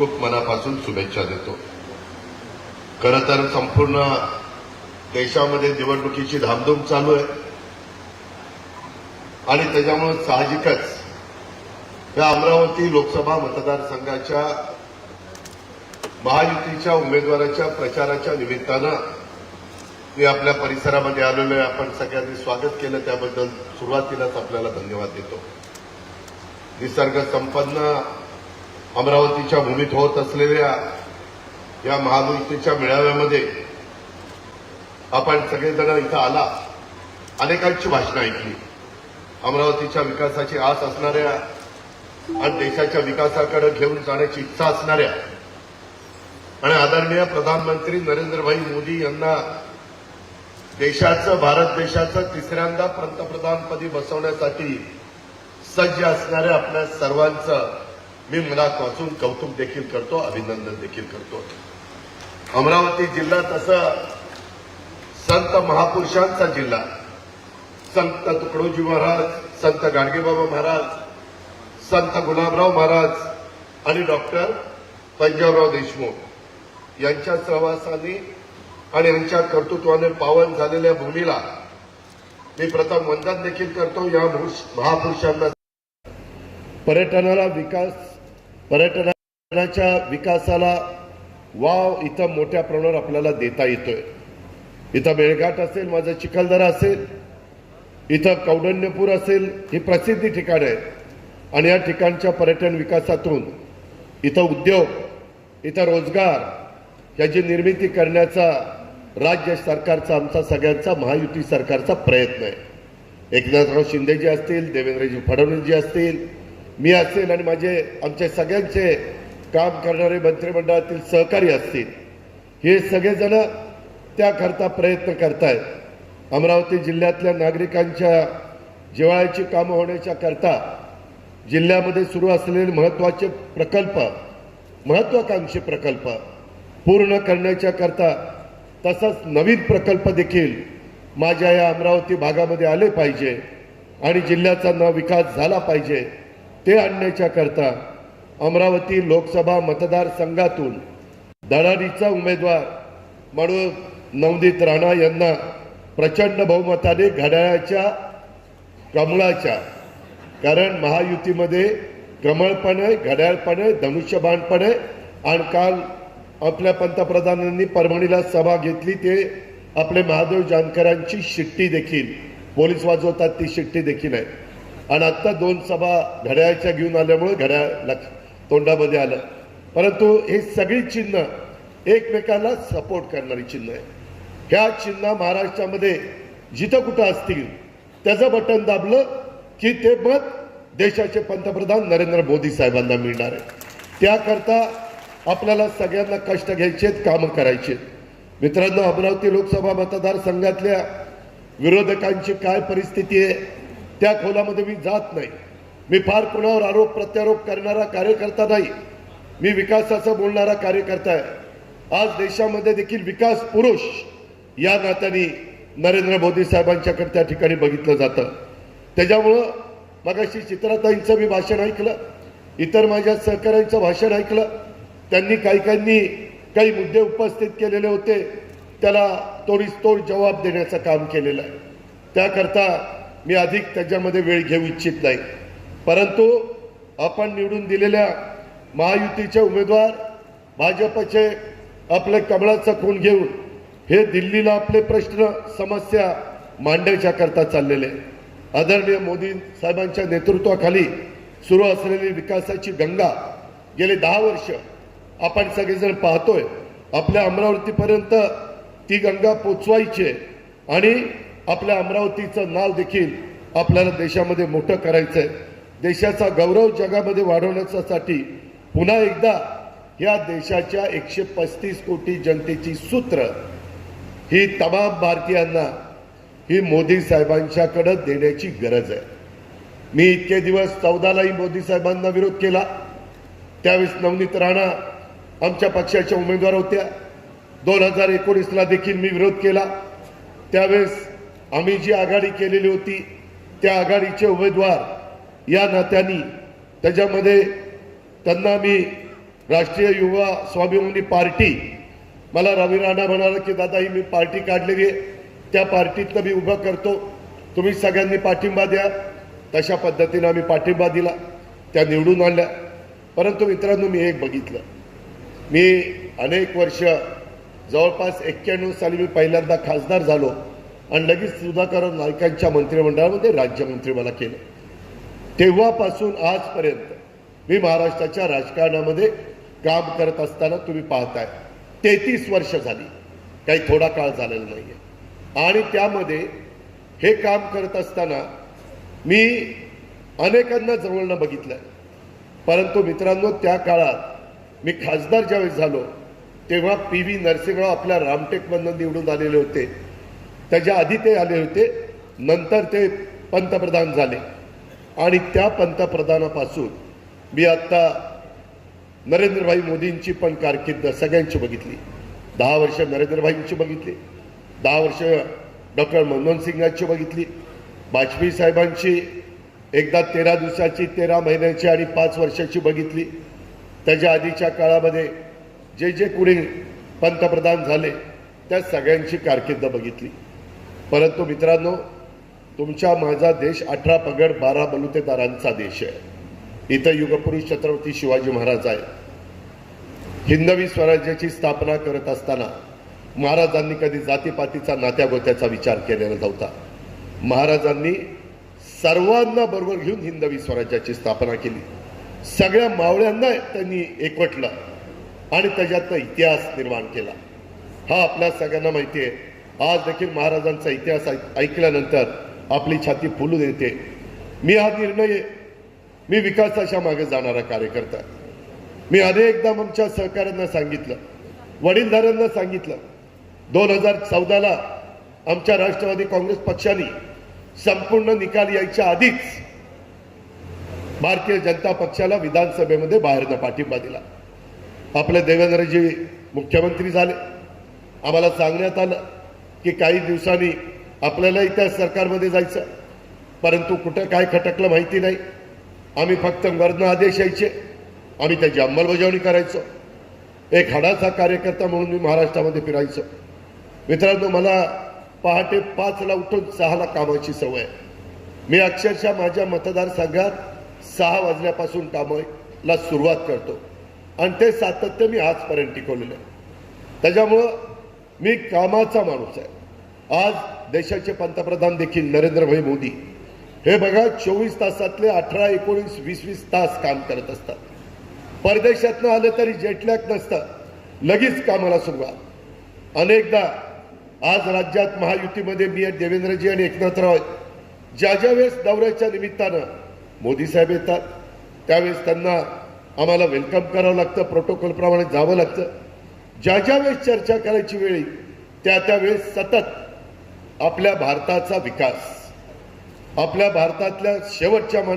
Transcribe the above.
खूप मनापासून शुभेच्छा देतो। खरं तर संपूर्ण देशामध्ये निवडणुकीची धामधूम चालू आहे आणि त्याच्यामुळे साहजिकच या अमरावती लोकसभा मतदारसंघाच्या महायुतीच्या उमेदवाराच्या प्रचाराच्या निमित्तानं मी आपल्या परिसरामध्ये आलेलो आहे। आपण सगळ्यांनी स्वागत केलं, त्याबद्दल सुरुवातीलाच आपल्याला धन्यवाद देतो। निसर्ग संपन्न अमरावतीच्या भूमीत होत असलेल्या या महायुतीच्या मेळाव्यामध्ये आपण सगळेजण इथं आला, अनेकांची भाषणं ऐकली। अमरावतीच्या विकासाची आस असणाऱ्या आणि देशाच्या विकासाकडे घेऊन जाण्याची इच्छा असणाऱ्या आणि आदरणीय प्रधानमंत्री नरेंद्रभाई मोदी यांना भारत देशाचं तिसऱ्यांदा पंतप्रधानपदी बसवण्यासाठी सज्ज असणाऱ्या आपल्या सर्वांचं मी मनापासून कौतुक देखील करतो, अभिनंदन देखील करतो। अमरावती जिल्हा तसं संत महापुरुषांचा जिल्हा, संत तुकडोजी महाराज, संत गाडगेबाबा महाराज, संत गुलाबराव महाराज आणि डॉक्टर पंजाबराव देशमुख यांच्या सहवासाने आणि यांच्या कर्तृत्वाने पावन झालेल्या भूमीला मी प्रथम वंदन देखील करतो। या महापुरुषांना पर्यटनाच्या विकासाला वाव इथं मोठ्या प्रमाणावर आपल्याला देता येतोय। इथं मेळघाट असेल, माझं चिखलदरा असेल, इथं कौंडण्यपूर असेल, ही प्रसिद्धी ठिकाणं आहेत आणि या ठिकाणच्या पर्यटन विकासातून इथं उद्योग, इथं रोजगार याची निर्मिती करण्याचा राज्य सरकारचा, आमचा सगळ्यांचा, महायुती सरकारचा प्रयत्न आहे। एकनाथराव शिंदेजी असतील, देवेंद्रजी फडणवीसजी असतील, मी असेल आणि आमचे सगळ्यांचे काम करणारे मंत्रिमंडळातील सहकारी असतील, हे सगळेजण त्याकरता प्रयत्न करतायत। अमरावती जिल्ह्यातल्या नागरिकांच्या जिव्हाळ्याची कामं होण्याच्या करता जिल्ह्यामध्ये सुरू असलेले महत्वाचे प्रकल्प, महत्वाकांक्षी प्रकल्प पूर्ण करण्याच्या करता तसंच नवीन प्रकल्प देखील माझ्या या अमरावती भागामध्ये आले पाहिजे आणि जिल्ह्याचा विकास झाला पाहिजे, ते आणण्याच्या करता अमरावती लोकसभा मतदारसंघातून धडाडीचा उमेदवार म्हणून नवनीत राणा यांना प्रचंड बहुमताने घड्याळाच्या कमळाच्या, कारण महायुतीमध्ये कमळ पण आहे, घड्याळ पण आहे, धनुष्यबाण पण आहे आणि काल आपल्या पंतप्रधानांनी परभणीला सभा घेतली, ते आपले महादेव जानकरांची शिट्टी देखील पोलीस वाजवतात, ती शिट्टी देखील आहे आणि आता 2 सभा घड्याळाच्या घेऊन आल्यामुळे घड्याळ तोंडामध्ये आलं। परंतु हे सगळी चिन्ह एकमेकाला सपोर्ट करणारी चिन्ह आहे। ह्या चिन्ह महाराष्ट्रामध्ये जिथं कुठं असतील त्याचं बटन दाबलं की ते मत देशाचे पंतप्रधान नरेंद्र मोदी साहेबांना मिळणार आहे। त्याकरता आपल्याला सगळ्यांना कष्ट घ्यायचेत, कामं करायचेत। मित्रांनो, अमरावती लोकसभा मतदारसंघातल्या विरोधकांची काय परिस्थिती आहे त्या खोलामध्ये मी जात नाही। मी फार कुणावर आरोप प्रत्यारोप करणारा कार्यकर्ता नाही, मी विकासाचं बोलणारा कार्यकर्ता आहे। आज देशामध्ये देखील विकास पुरुष या नात्याने नरेंद्र मोदी साहेबांच्याकडे त्या ठिकाणी बघितलं जातं। त्याच्यामुळं मगाशी चित्राताईंचं मी भाषण ऐकलं, इतर माझ्या सहकाऱ्यांचं भाषण ऐकलं, त्यांनी काही मुद्दे उपस्थित केलेले होते, त्याला तोडीस-तोड जबाब देण्याचं काम केलेलं आहे। त्याकरता मी अधिक त्याच्यामध्ये वेळ घेऊ इच्छित नाही, परंतु आपण निवडून दिलेल्या महायुतीचे उमेदवार भाजपचे आपले कमळाचा खून घेऊन हे दिल्लीला आपले प्रश्न समस्या मांडण्याच्या करता चाललेले। आदरणीय मोदी साहेबांच्या नेतृत्वाखाली सुरू असलेली विकासाची गंगा गेले 10 वर्ष आपण सगळेजण पाहतोय। आपल्या अमरावतीपर्यंत ती गंगा पोचवायची आणि आपल्या अमरावतीचं नाव देखील आपल्याला देशामध्ये मोठं करायचंय। देशाचा गौरव जगामध्ये वाढवण्यासाठी पुन्हा एकदा या देशाच्या 135 कोटी जनतेची सूत्र ही तमाम भारतीयांना ही मोदी साहेबांच्याकडे देण्याची गरज आहे। मी इतके दिवस 14लाही मोदी साहेबांना विरोध केला, त्यावेळेस नवनीत राणा आमच्या पक्षाच्या उमेदवार होत्या। 2019ला देखील मी विरोध केला, त्यावेळेस आम्ही जी आघाडी केलेली होती त्या आघाडीचे उमेदवार या नात्याने त्याच्यामध्ये त्यांना मी राष्ट्रीय युवा स्वाभिमानी पार्टी, मला रवी राणा म्हणाला की दादा ही मी पार्टी काढलेली आहे, त्या पार्टीतनं मी उभं करतो, तुम्ही सगळ्यांनी पाठिंबा द्या. तशा पद्धतीनं आम्ही पाठिंबा दिला, त्या निवडून आणल्या. परंतु मित्रांनो, मी एक बघितलं, मी अनेक वर्ष, जवळपास 91 साली मी पहिल्यांदा खासदार झालो आणि लगेच सुधाकर नाईकांच्या मंत्रिमंडळामध्ये राज्यमंत्री मला केलं. तेव्हापासून आजपर्यंत मी महाराष्ट्राच्या राजकारणामध्ये काम करत असताना तुम्ही पाहताय 33 वर्ष झाली, काही थोडा काळ झालेला नाहीये. आणि त्यामध्ये हे काम करत असताना मी अनेकांना जवळनं बघितलंय. परंतु मित्रांनो, त्या काळात मी खासदार ज्यावेळेस झालो तेव्हा PV नरसिंहराव आपल्या रामटेकमधून निवडून आलेले होते. त्याच्या आधी ते आले होते, नंतर ते पंतप्रधान झाले. आणि त्या पंतप्रधानापासून मी आता नरेंद्रभाई मोदींची पण कारकीर्द सगळ्यांची बघितली. 10 वर्ष नरेंद्रभाईंची बघितली, 10 वर्ष डॉक्टर मनमोहन सिंगांची बघितली, वाजपेयी साहेबांची एकदा 13 दिवसाची, 13 महिन्याची आणि 5 वर्षाची बघितली. त्याच्या आधीच्या काळामध्ये जे जे कुणी पंतप्रधान झाले त्या सगळ्यांची कारकीर्द बघितली. परंतु मित्रांनो, तुमचा माझा देश 18 पगड 12 बलुतेदारांचा देश आहे. इथं युगपुरुष छत्रपती शिवाजी महाराज आहे. हिंदवी स्वराज्याची स्थापना करत असताना महाराजांनी कधी जातीपातीचा नात्यागोत्याचा विचार केलेला नव्हता. महाराजांनी सर्वांना बरोबर घेऊन हिंदवी स्वराज्याची स्थापना केली. सगळ्या मावळ्यांना त्यांनी एकवटलं आणि त्याच्यातनं इतिहास निर्माण केला. हा आपल्या सगळ्यांना माहिती आहे. आज देखील महाराजांचा इतिहास ऐकल्यानंतर आपली छाती फुलून येते. मी विकासाच्या मागे जाणारा कार्यकर्ता. मी अनेकदा आमच्या सहकाऱ्यांना सांगितलं, वडीलधाऱ्यांना सांगितलं, 2014ला आमच्या राष्ट्रवादी काँग्रेस पक्षाने संपूर्ण निकाल यायच्या आधीच भारतीय जनता पक्षाला विधानसभेमध्ये बाहेरनं पाठिंबा दिला. आपले देवेंद्रजी मुख्यमंत्री झाले. आम्हाला सांगण्यात आलं की काही दिवसांनी आपल्यालाही त्या सरकारमध्ये जायचं. परंतु कुठं काय खटकलं माहिती नाही. आम्ही फक्त वर्ण आदेश यायचे, आम्ही त्याची अंमलबजावणी करायचो. एक हाडाचा कार्यकर्ता म्हणून मी महाराष्ट्रामध्ये फिरायचो. मित्रांनो, मला पहाटे 5ला उठून 6ला कामाची सवय आहे. मी अक्षरशः माझ्या मतदारसंघात 6 वाजल्यापासून कामाला सुरुवात करतो आणि ते सातत्य मी आजपर्यंत टिकवलेलं आहे. त्याच्यामुळं मी कामाचा माणूस आहे. आज देशाचे पंतप्रधान देखील नरेंद्रभाई मोदी हे बघा 24 तासातले 18, 19, 20 तास काम करत असतात. परदेशातनं आले तरी जेटलॅग नसतं, लगेच कामाला सुरुवात. अनेकदा आज राज्यात महायुतीमध्ये मी देवेंद्रजी आणि एकनाथराव ज्या वेळेस दौऱ्याच्या निमित्तानं मोदी साहेब येतात त्यावेळेस त्यांना आम्हाला वेलकम करावं लागतं, प्रोटोकॉलप्रमाणे जावं लागतं. ज्या वेळेस चर्चा करायची वेळी त्या वेळेस सतत आपल्या भारताचा विकास, आपल्या भारतातल्या शेवटच्या